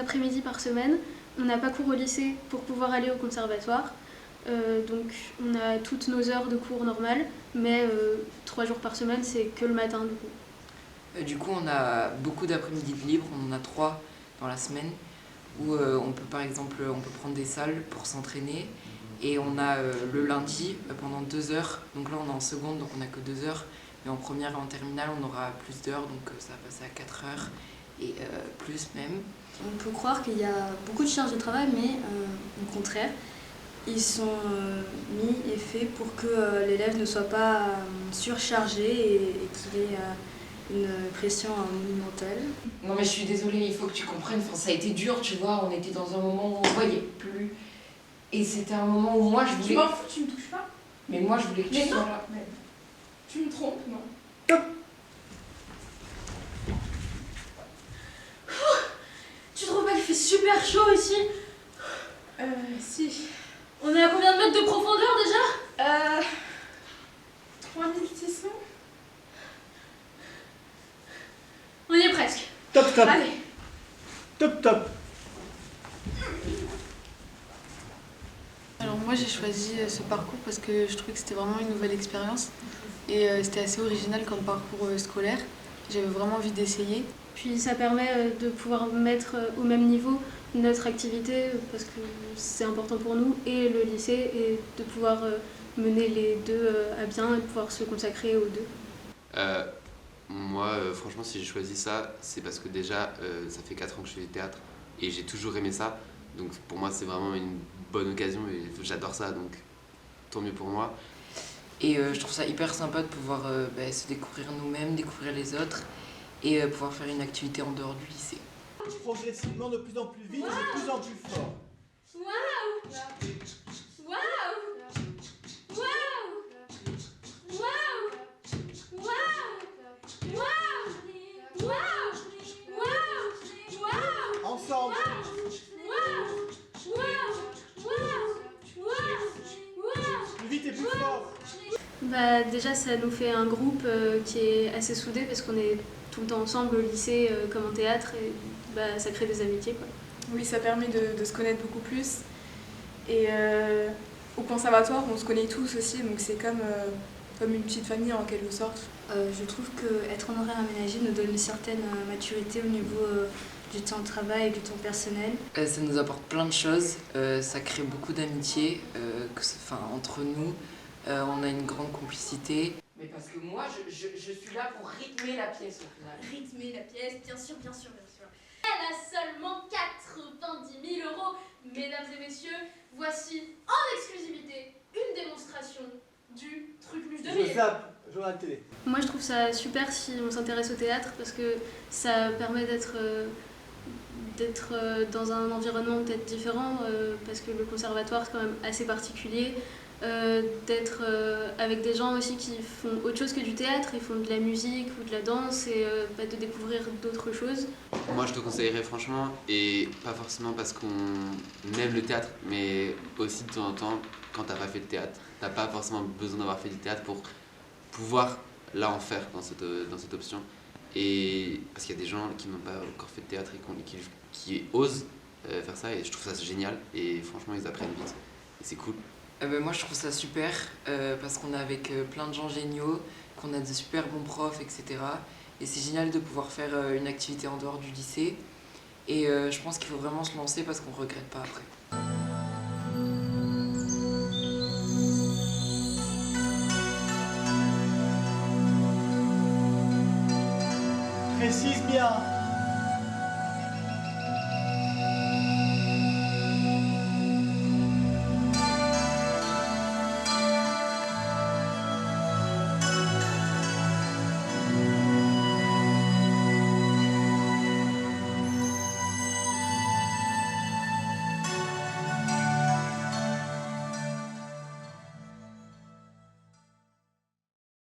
après-midi par semaine. On n'a pas cours au lycée pour pouvoir aller au conservatoire. Donc on a toutes nos heures de cours normales, mais 3 jours par semaine, c'est que le matin du coup. Du coup, on a beaucoup d'après-midi de libre, on en a 3 dans la semaine, où on peut par exemple prendre des salles pour s'entraîner. Et on a le lundi pendant 2 heures, donc là on est en seconde, donc on n'a que 2 heures. Mais en première et en terminale, on aura plus d'heures, donc ça va passer à 4 heures et plus même. On peut croire qu'il y a beaucoup de charges de travail, mais au contraire, ils sont mis et faits pour que l'élève ne soit pas surchargé et qu'il ait une pression monumentale. Non mais je suis désolée, il faut que tu comprennes, enfin, ça a été dur, tu vois, on était dans un moment où on ne voyait plus. Et c'était un moment où moi je voulais... Tu m'en fous, tu me touches pas. Mais moi je voulais que tu sois là. Mais tu me trompes, non. Tu trouves pas qu'il fait super chaud ici? Si. On est à combien de mètres de profondeur déjà? 3600. On y est presque. Top, top. Allez. Top, top. Alors moi j'ai choisi ce parcours parce que je trouvais que c'était vraiment une nouvelle expérience et c'était assez original comme parcours scolaire. J'avais vraiment envie d'essayer. Puis ça permet de pouvoir mettre au même niveau notre activité, parce que c'est important pour nous, et le lycée, et de pouvoir mener les deux à bien et de pouvoir se consacrer aux deux. Moi, franchement, si j'ai choisi ça, c'est parce que déjà, ça fait 4 ans que je fais du théâtre et j'ai toujours aimé ça. Donc pour moi, c'est vraiment une bonne occasion et j'adore ça, donc tant mieux pour moi. Et je trouve ça hyper sympa de pouvoir se découvrir nous-mêmes, découvrir les autres et pouvoir faire une activité en dehors du lycée. Progressivement, de plus en plus vite, et de plus en plus fort. Waouh! Waouh! Waouh! Waouh! Waouh! Waouh! Waouh! Ensemble. Plus vite et plus fort. Bah, déjà, ça nous fait un groupe qui est assez soudé, parce qu'on est tout le temps ensemble au lycée comme en théâtre, et bah, ça crée des amitiés, quoi. Oui, ça permet de se connaître beaucoup plus. Et au conservatoire, on se connaît tous aussi, donc c'est comme une petite famille en quelque sorte. Je trouve qu'être en horaire aménagé nous donne une certaine maturité au niveau du temps de travail et du temps personnel. Ça nous apporte plein de choses, ça crée beaucoup d'amitié entre nous. On a une grande complicité. Mais parce que moi je suis là pour rythmer la pièce au final. Rythmer la pièce, bien sûr, bien sûr, bien sûr. Elle a seulement 90 000 €. Mesdames et messieurs, voici en exclusivité une démonstration du trucmuche de Je Miel. zappe, je vois la télé. Moi, je trouve ça super si on s'intéresse au théâtre, parce que ça permet d'être dans un environnement peut-être différent, parce que le conservatoire, c'est quand même assez particulier. D'être avec des gens aussi qui font autre chose que du théâtre, ils font de la musique ou de la danse, et de découvrir d'autres choses. Moi, je te conseillerais franchement, et pas forcément parce qu'on aime le théâtre, mais aussi de temps en temps, quand t'as pas fait de théâtre, t'as pas forcément besoin d'avoir fait du théâtre pour pouvoir là en faire dans cette option. Et parce qu'il y a des gens qui n'ont pas encore fait de théâtre et qui osent faire ça, et je trouve ça génial, et franchement ils apprennent vite, et c'est cool. Moi je trouve ça super parce qu'on est avec plein de gens géniaux, qu'on a de super bons profs, etc. Et c'est génial de pouvoir faire une activité en dehors du lycée. Et je pense qu'il faut vraiment se lancer parce qu'on ne regrette pas après. Précise bien.